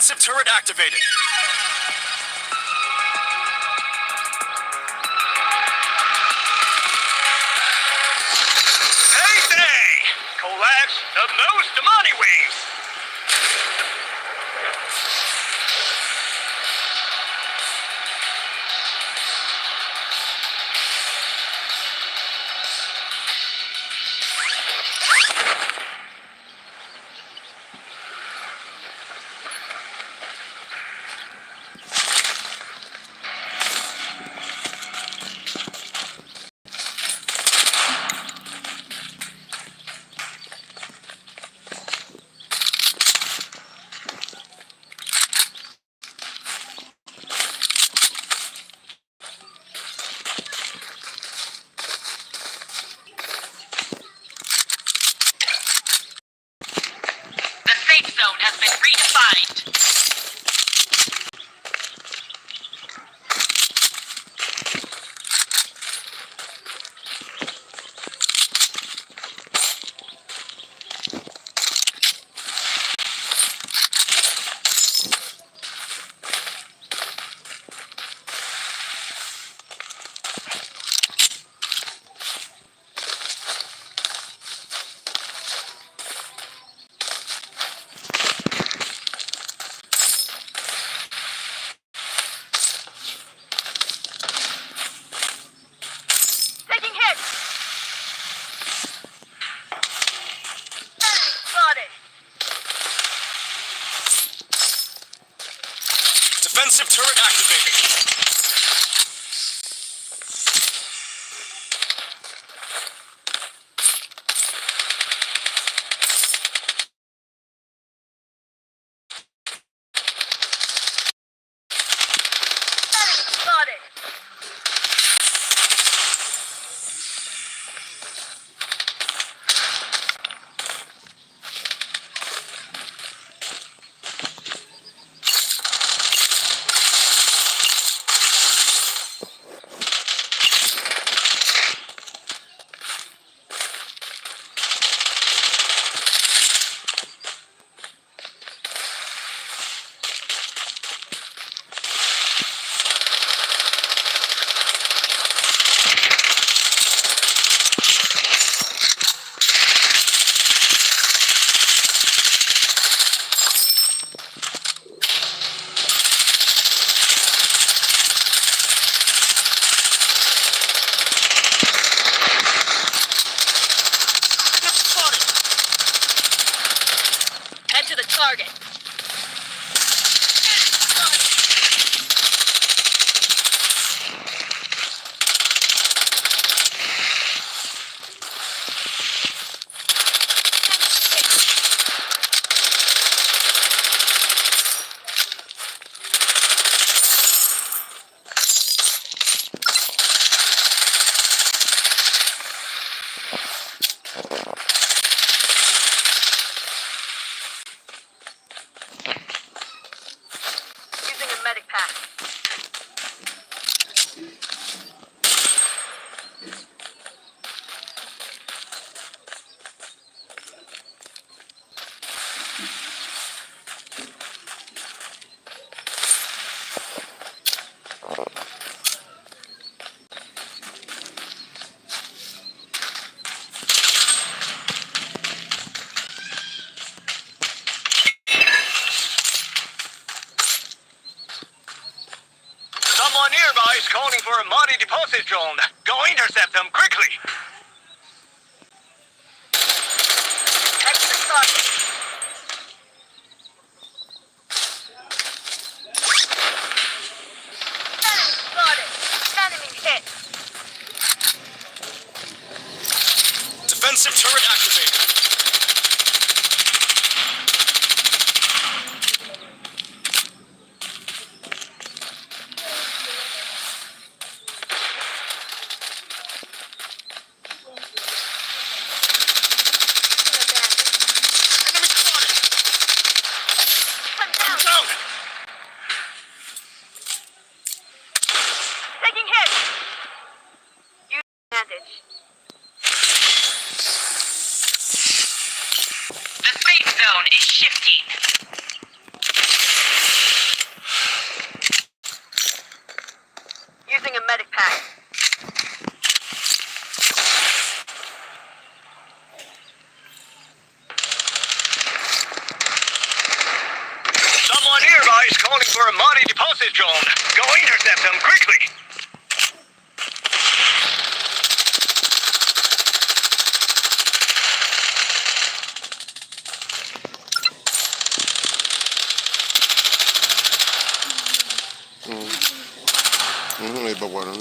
Defensive turret activated. Hey! Collapse the most money wings! The safe zone has been redefined. Taking hits! Enemy spotted! Defensive turret activated. Enemy spotted! Head to the target. Using a medic pack. Someone nearby is calling for a money deposit drone. Go intercept them quickly. Head to the target. Enemy spotted. Enemy hit. Defensive turret activated. Enemy spotted. One down. Down. Taking hits. Use advantage. bueno.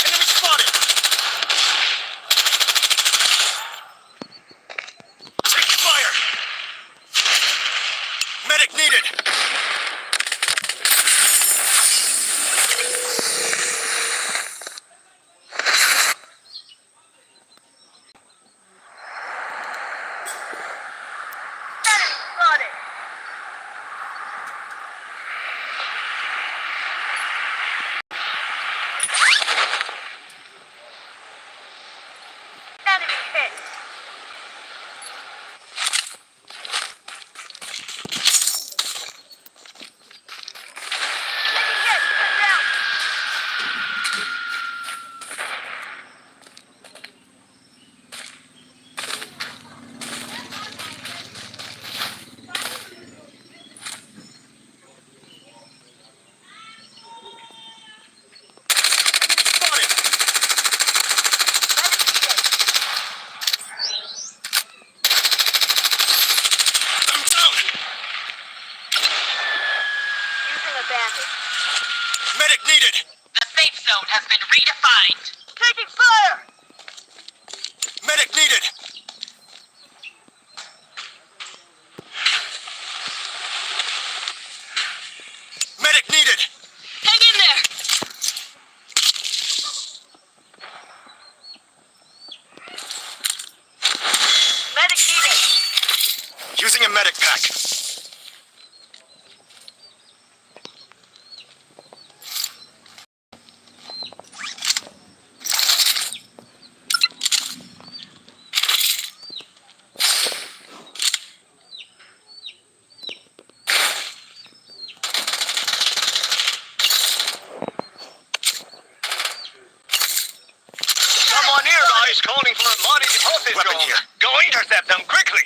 Enemy spotted! Taking fire! Medic needed! Enemy hit. Spotted! I'm down! Using a bandage. Medic needed! The safe zone has been redefined. Taking fire! Medic needed! Medic needed! Hang in there! Medic needed. Using a medic pack. Someone nearby is calling for a money deposit Weapon drone. here. Go intercept them quickly.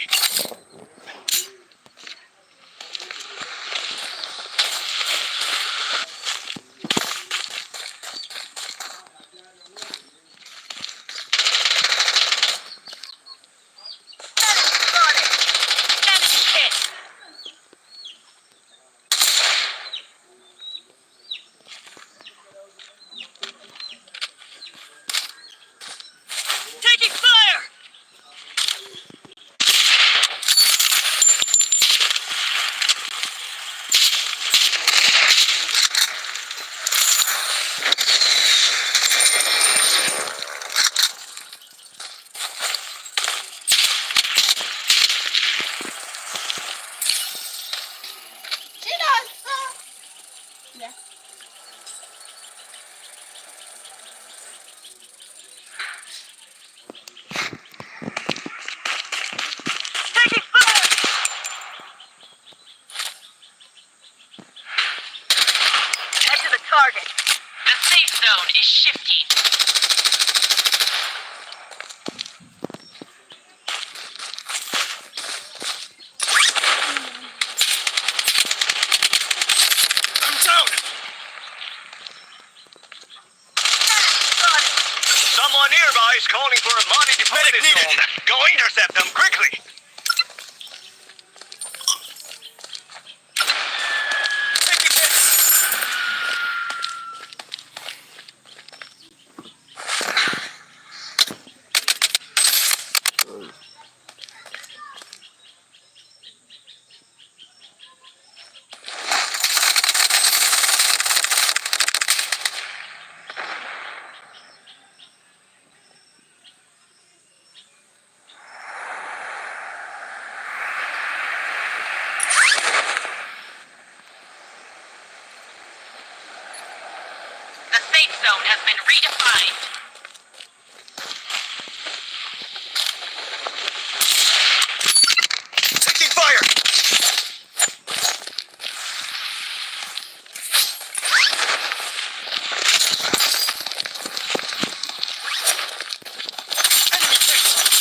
Enemy hit! Taking fire! Taking fire! Head to the target. The safe zone is shifting. I'm down! Someone nearby is calling for a money deposit Medic needed. drone. Go intercept them quickly. Taking hits! The safe zone has been redefined. Taking fire! Enemy hit!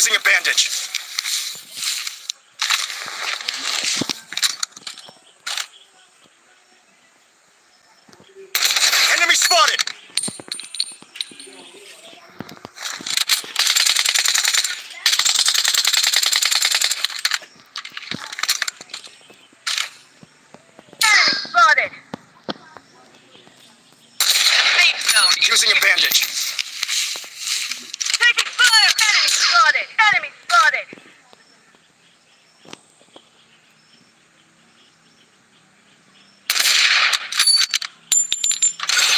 Using a bandage. Enemy spotted! Spotted. Safe zone. Using a bandage. Taking fire. Enemy spotted. Enemy spotted.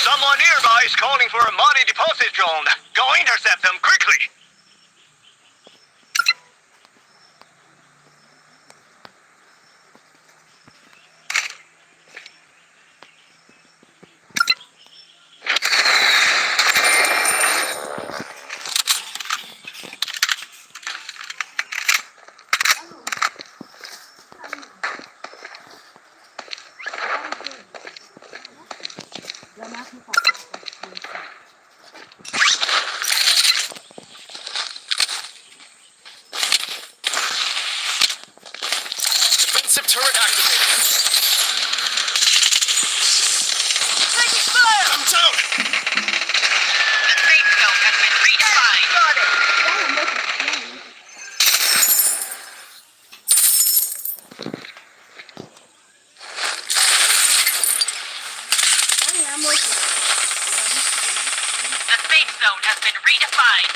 Someone nearby is calling for a money deposit drone. Go intercept them quickly. Defensive turret activated. Taking fire. I'm down! The safe zone has been redefined. Spotted. The safe zone has been redefined.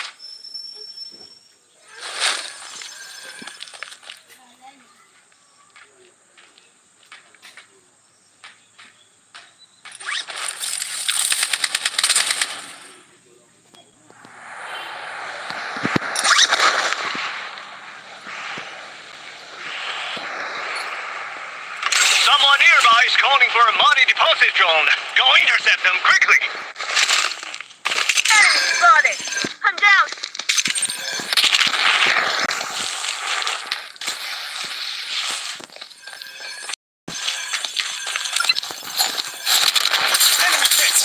Someone nearby is calling for a money deposit drone. Go intercept them quickly. Enemy spotted. I'm down. Enemy hit!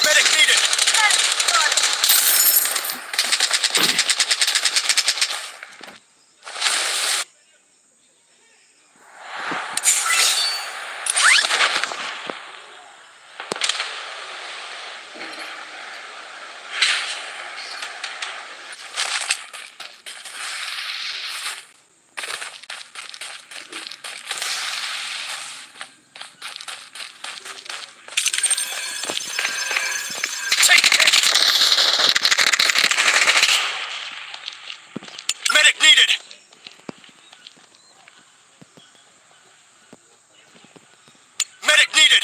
Medic needed! Enemy spotted. Take it! Medic needed! Medic needed!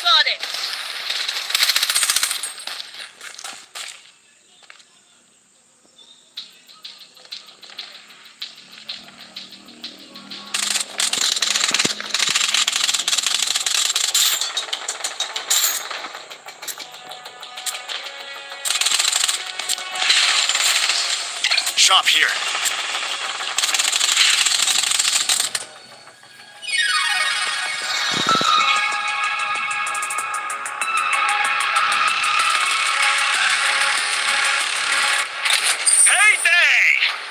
Spotted. Shop here. Payday!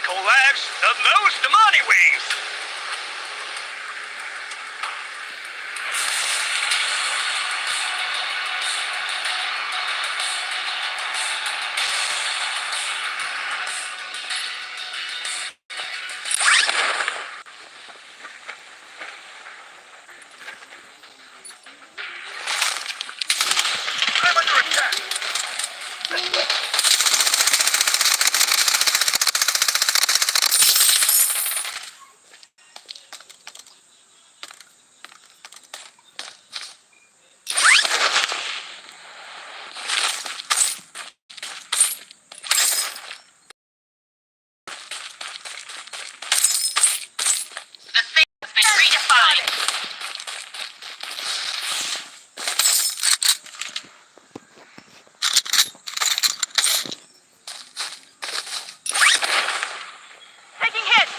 Collapse the most money wings! I'm under attack! The safe has been redefined. Taking hits.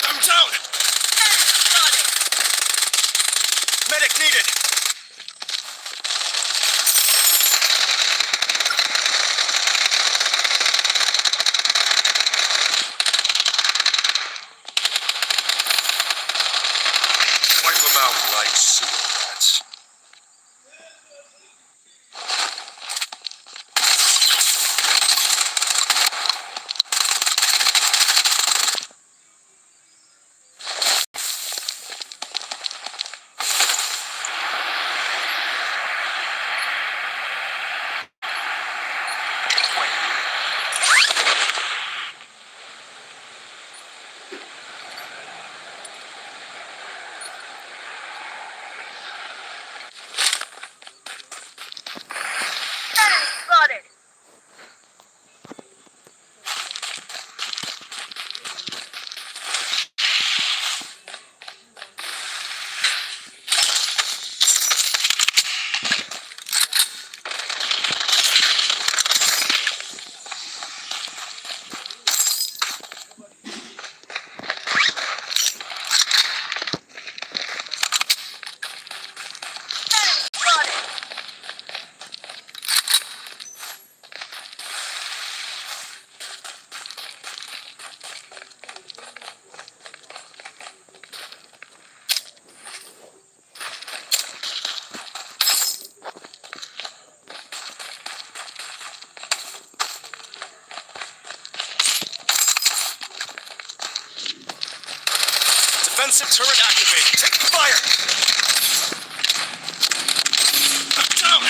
I'm down. Spotted. Medic needed. Wipe them out like sewer rats. Spotted. Spotted. Defensive turret activated. Taking fire. I'm down.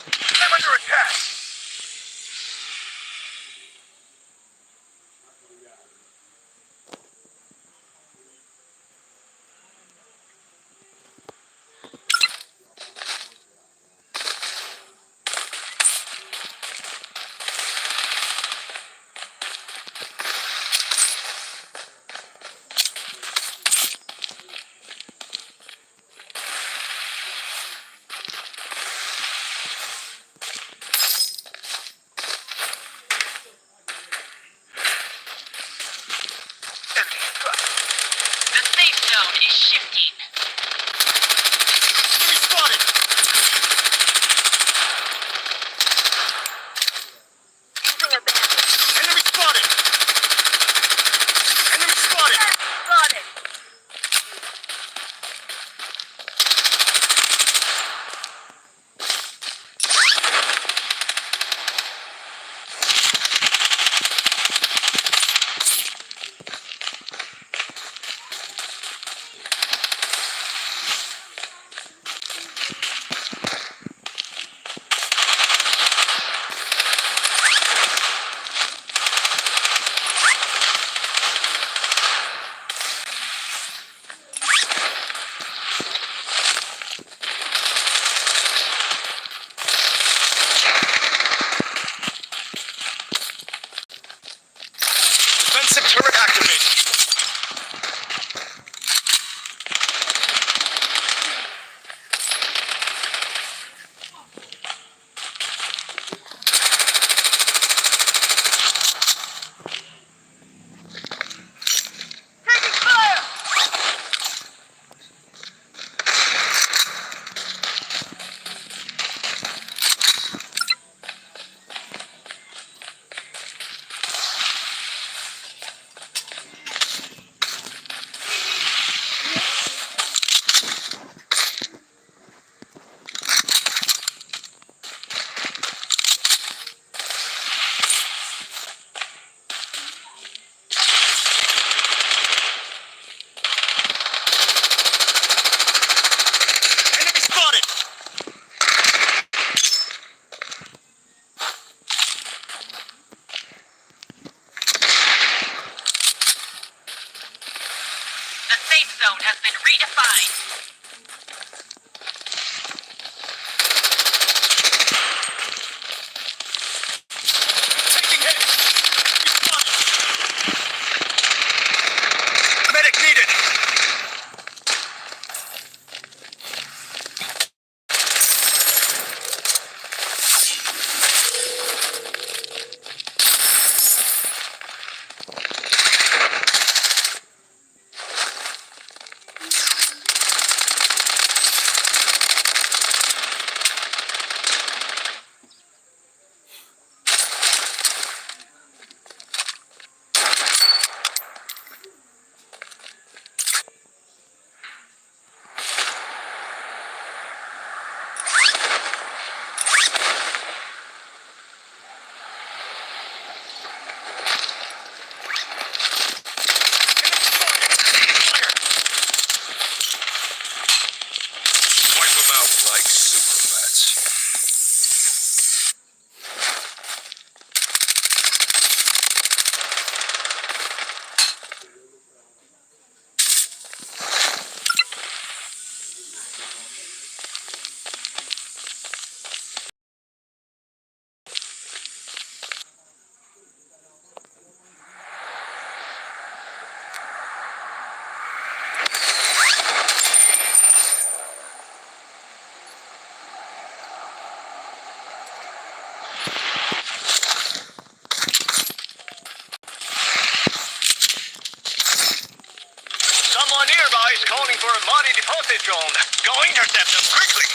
I'm under attack. Enemy struck. The safe zone is shifting. Enemy spotted! Using a bandit. Enemy spotted! Enemy spotted! Spotted. Defensive turret activated. Taking fire! Enemy spotted! The safe zone has been redefined. Taking hit! Enemy spotted! Medic needed! Wipe them out like sewer rats. Someone nearby is calling for a body deposit drone. Go intercept them quickly!